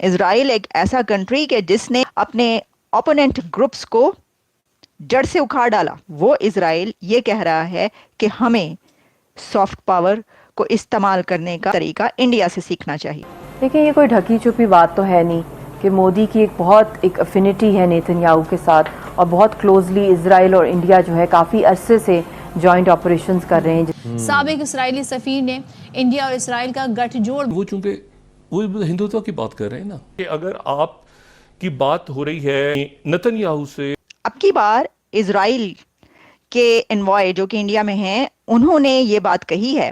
Israel एक ऐसा country के जिसने अपने ओपोनेंट ग्रुप्स को जड़ से उखाड़ डाला, वो इसराइल ये कह रहा है कि हमें सॉफ्ट पावर को इस्तेमाल करने का तरीका इंडिया से सीखना चाहिए। देखिए, ये कोई ढकी छुपी बात तो है नहीं कि मोदी की एक अफिनिटी है नेतन्याहू के साथ और बहुत क्लोजली इसराइल और इंडिया जो है काफ़ी अरसे से जॉइंट ऑपरेशंस कर रहे हैं। साबिक इसराइली सफीर ने इंडिया और इसराइल का गठजोड़, वो चूंकि वो हिंदुत्व की बात कर रहे हैं ना, कि अगर आप की बात हो रही है नेतन्याहू से, अब की बार इसराइल के एनवॉय जो कि इंडिया में हैं, उन्होंने ये बात कही है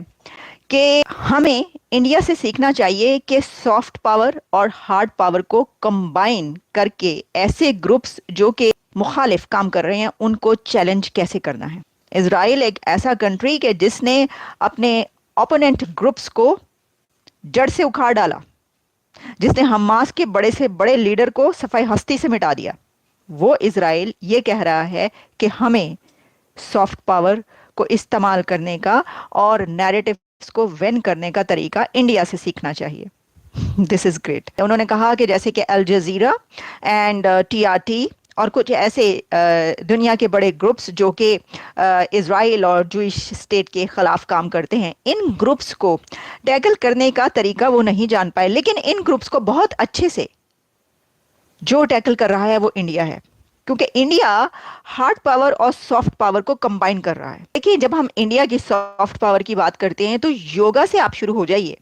कि हमें इंडिया से सीखना चाहिए कि सॉफ्ट पावर और हार्ड पावर को कंबाइन करके ऐसे ग्रुप्स जो कि मुखालिफ काम कर रहे हैं उनको चैलेंज कैसे करना है। इसराइल एक ऐसा कंट्री के जिसने अपने ओपोनेंट ग्रुप्स को जड़ से उखाड़ डाला, जिसने हमास के बड़े से बड़े लीडर को सफाई हस्ती से मिटा दिया, वो इसराइल ये कह रहा है कि हमें सॉफ्ट पावर को इस्तेमाल करने का और नैरेटिव्स को विन करने का तरीका इंडिया से सीखना चाहिए। This is great. उन्होंने कहा कि जैसे कि अल जजीरा एंड TRT और कुछ ऐसे दुनिया के बड़े ग्रुप्स जो कि इसराइल और जूइश स्टेट के खिलाफ काम करते हैं, इन ग्रुप्स को टैकल करने का तरीका वो नहीं जान पाए, लेकिन इन ग्रुप्स को बहुत अच्छे से जो टैकल कर रहा है वो इंडिया है, क्योंकि इंडिया हार्ड पावर और सॉफ्ट पावर को कंबाइन कर रहा है। देखिए, जब हम इंडिया की सॉफ्ट पावर की बात करते हैं तो योगा से आप शुरू हो जाइए,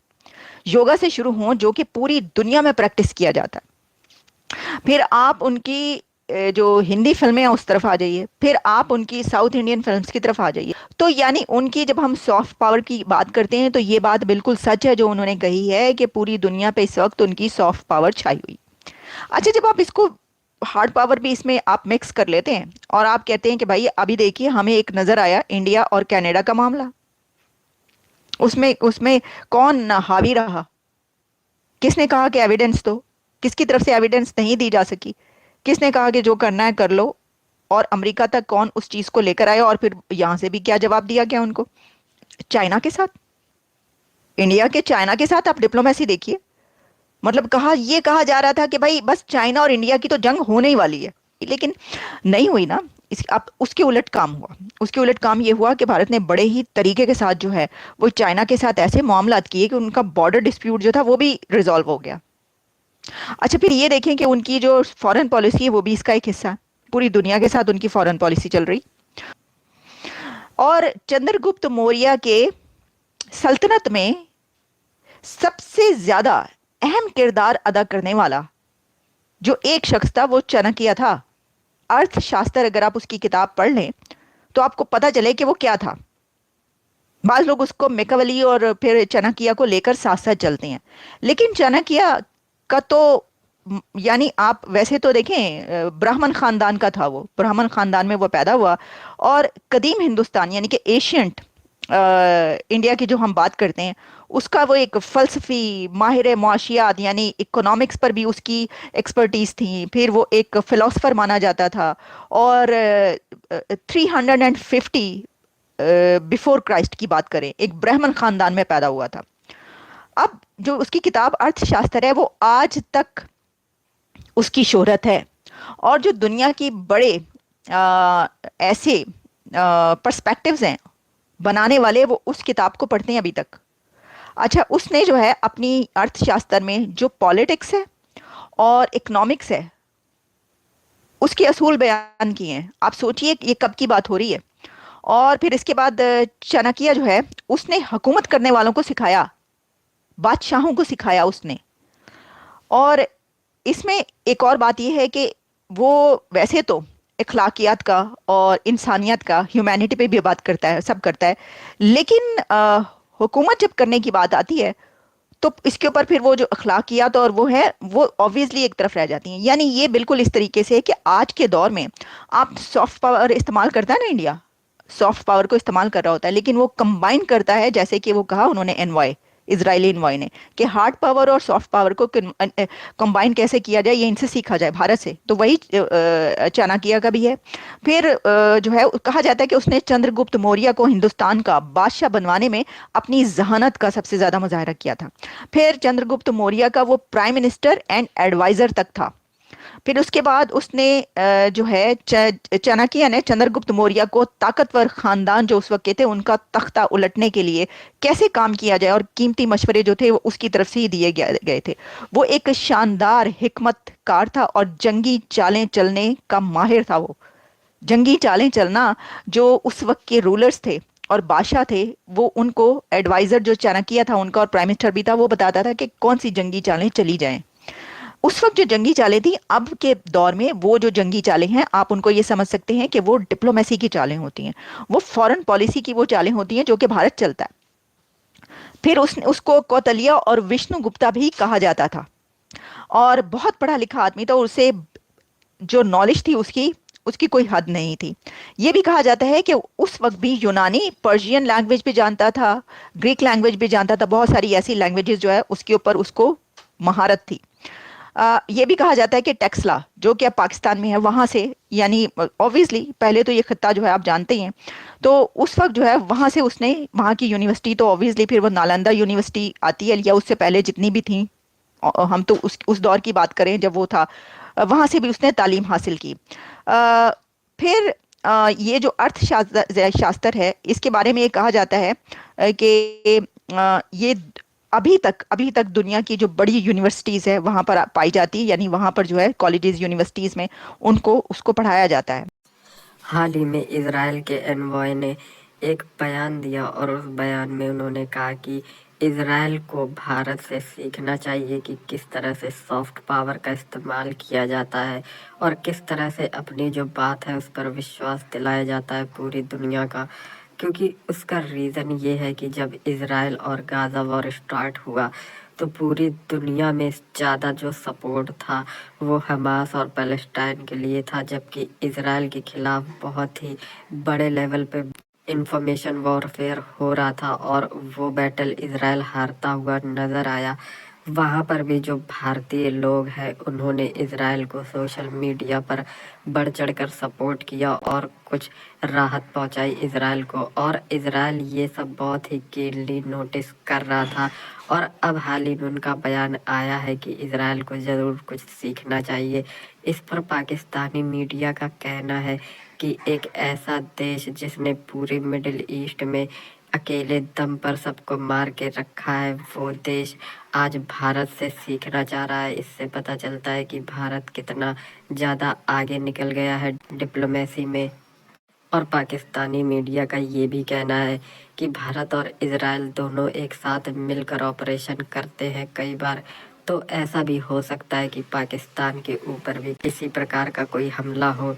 योगा से शुरू हो जो कि पूरी दुनिया में प्रैक्टिस किया जाता है। फिर आप उनकी जो हिंदी फिल्में हैं उस तरफ आ जाइए, फिर आप उनकी साउथ इंडियन फिल्म्स की तरफ आ जाइए। तो यानी उनकी जब हम सॉफ्ट पावर की बात करते हैं तो ये बात बिल्कुल सच है जो उन्होंने कही है कि पूरी दुनिया पे इस वक्त उनकी सॉफ्ट पावर छाई हुई। अच्छा, जब आप इसको हार्ड पावर भी इसमें आप मिक्स कर लेते हैं और आप कहते हैं कि भाई अभी देखिए हमें एक नजर आया इंडिया और कनाडा का मामला, उसमें उसमें कौन हावी रहा, किसने कहा कि एविडेंस दो, किसकी तरफ से एविडेंस नहीं दी जा सकी, किसने कहा कि जो करना है कर लो, और अमेरिका तक कौन उस चीज को लेकर आया, और फिर यहां से भी क्या जवाब दिया गया उनको, चाइना के साथ, इंडिया के चाइना के साथ आप डिप्लोमेसी देखिए। मतलब ये कहा जा रहा था कि भाई बस चाइना और इंडिया की तो जंग होने ही वाली है, लेकिन नहीं हुई ना। अब उसके उलट काम हुआ। उसके उलट काम ये हुआ कि भारत ने बड़े ही तरीके के साथ जो है वो चाइना के साथ ऐसे मामलात किए कि उनका बॉर्डर डिस्प्यूट जो था वो भी रिजॉल्व हो गया। अच्छा, फिर ये देखें कि उनकी जो फॉरेन पॉलिसी है वो भी इसका एक हिस्सा है। पूरी दुनिया के साथ उनकी फॉरेन पॉलिसी चल रही। और चंद्रगुप्त मौर्य के सल्तनत में सबसे ज्यादा अहम किरदार अदा करने वाला जो एक शख्स था वो चाणक्य था। अर्थशास्त्र अगर आप उसकी किताब पढ़ लें तो आपको पता चले कि वो क्या था। बाज लोग उसको मेकावली और फिर चाणक्य को लेकर साथ साथ चलते हैं, लेकिन चाणक्य का तो यानी आप वैसे तो देखें ब्राह्मण खानदान का था, वो ब्राह्मण खानदान में वो पैदा हुआ, और कदीम हिंदुस्तान यानी कि एशियंट इंडिया की जो हम बात करते हैं उसका वो एक फलसफी माहिर मुआशियात यानी इकोनॉमिक्स पर भी उसकी एक्सपर्टीज थी। फिर वो एक फिलोसफर माना जाता था, और 350 बिफोर क्राइस्ट की बात करें एक ब्राह्मण खानदान में पैदा हुआ था। अब जो उसकी किताब अर्थशास्त्र है वो आज तक उसकी शोहरत है, और जो दुनिया की बड़े ऐसे पर्सपेक्टिव्स हैं बनाने वाले वो उस किताब को पढ़ते हैं अभी तक। अच्छा, उसने जो है अपनी अर्थशास्त्र में जो पॉलिटिक्स है और इकोनॉमिक्स है उसके असूल बयान किए हैं। आप सोचिए ये कब की बात हो रही है। और फिर इसके बाद चाणक्य जो है उसने हुकूमत करने वालों को सिखाया, बादशाहों को सिखाया उसने। और इसमें एक और बात यह है कि वो वैसे तो इखलाकियात का और इंसानियत का, ह्यूमैनिटी पे भी बात करता है, सब करता है, लेकिन हुकूमत जब करने की बात आती है तो इसके ऊपर फिर वो जो अखलाकियात और वो है वो ऑब्वियसली एक तरफ रह जाती हैं। यानी ये बिल्कुल इस तरीके से है कि आज के दौर में आप सॉफ्ट पावर इस्तेमाल करता है ना, इंडिया सॉफ्ट पावर को इस्तेमाल कर रहा होता है, लेकिन वो कंबाइन करता है, जैसे कि वो कहा उन्होंने एनवाई इजरायली इन्वॉय ने, कि हार्ड पावर और सॉफ्ट पावर को कंबाइन कैसे किया जाए, ये इनसे सीखा जाए भारत से। तो वही चाणक्य का भी है। फिर जो है कहा जाता है कि उसने चंद्रगुप्त मौर्य को हिंदुस्तान का बादशाह बनवाने में अपनी जहानत का सबसे ज्यादा मुजाहरा किया था। फिर चंद्रगुप्त मौर्य का वो प्राइम मिनिस्टर एंड एडवाइजर तक था। फिर उसके बाद उसने जो है चाणक्य ने चंद्रगुप्त मौर्य को ताकतवर खानदान जो उस वक्त के थे उनका तख्ता उलटने के लिए कैसे काम किया जाए और कीमती मशवरे जो थे वो उसकी तरफ से ही दिए गए थे। वो एक शानदार हिकमतकार था और जंगी चालें चलने का माहिर था। वो जंगी चालें चलना, जो उस वक्त के रूलर्स थे और बादशाह थे, वो उनको एडवाइजर जो चाणक्य था उनका और प्राइम मिनिस्टर भी था, वो बताता था कि कौन सी जंगी चालें चली जाएं। उस वक्त जो जंगी चालें थी, अब के दौर में वो जो जंगी चालें हैं आप उनको ये समझ सकते हैं कि वो डिप्लोमेसी की चालें होती हैं, वो फॉरेन पॉलिसी की वो चालें होती हैं जो कि भारत चलता है। फिर उसको कौतलिया और विष्णु गुप्ता भी कहा जाता था और बहुत पढ़ा लिखा आदमी था और उसे जो नॉलेज थी उसकी उसकी कोई हद नहीं थी। ये भी कहा जाता है कि उस वक्त भी यूनानी पर्शियन लैंग्वेज भी जानता था, ग्रीक लैंग्वेज भी जानता था, बहुत सारी ऐसी लैंग्वेजेस जो है उसके ऊपर उसको महारत थी। ये भी कहा जाता है कि टेक्सला जो कि अब पाकिस्तान में है वहां से, यानी ऑब्वियसली पहले तो ये खत्ता जो है आप जानते ही हैं, तो उस वक्त जो है वहां से उसने वहां की यूनिवर्सिटी, तो ऑब्वियसली फिर वो नालंदा यूनिवर्सिटी आती है या उससे पहले जितनी भी थी, हम तो उस दौर की बात करें जब वो था, वहां से भी उसने तालीम हासिल की। फिर ये जो अर्थशास्त्र शास्त्र है इसके बारे में ये कहा जाता है कि ये अभी तक दुनिया की जो बड़ी यूनिवर्सिटीज है वहां पर पाई जाती है, यानी वहां पर जो है कॉलेजेस यूनिवर्सिटीज में उसको पढ़ाया जाता है। हाल ही में इजराइल के एनवॉय ने एक बयान दिया और उस बयान में उन्होंने कहा कि इजराइल को भारत से सीखना चाहिए कि किस तरह से सॉफ्ट पावर का इस्तेमाल किया जाता है और किस तरह से अपनी जो बात है उस पर विश्वास दिलाया जाता है पूरी दुनिया का। क्योंकि उसका रीज़न ये है कि जब इजराइल और गाज़ा वॉर स्टार्ट हुआ तो पूरी दुनिया में ज़्यादा जो सपोर्ट था वो हमास और पैलेस्टाइन के लिए था, जबकि इजराइल के खिलाफ बहुत ही बड़े लेवल पे इंफॉर्मेशन वॉरफेयर हो रहा था और वो बैटल इजराइल हारता हुआ नज़र आया। वहाँ पर भी जो भारतीय लोग हैं उन्होंने इजराइल को सोशल मीडिया पर बढ़ चढ़कर सपोर्ट किया और कुछ राहत पहुंचाई इजराइल को, और इजराइल ये सब बहुत ही कीनली नोटिस कर रहा था। और अब हाल ही में उनका बयान आया है कि इजराइल को ज़रूर कुछ सीखना चाहिए। इस पर पाकिस्तानी मीडिया का कहना है कि एक ऐसा देश जिसने पूरे मिडिल ईस्ट में अकेले दम पर सबको मार के रखा है, वो देश आज भारत से सीखना चाह रहा है। इससे पता चलता है कि भारत कितना ज़्यादा आगे निकल गया है डिप्लोमेसी में। और पाकिस्तानी मीडिया का ये भी कहना है कि भारत और इजराइल दोनों एक साथ मिलकर ऑपरेशन करते हैं कई बार, तो ऐसा भी हो सकता है कि पाकिस्तान के ऊपर भी किसी प्रकार का कोई हमला हो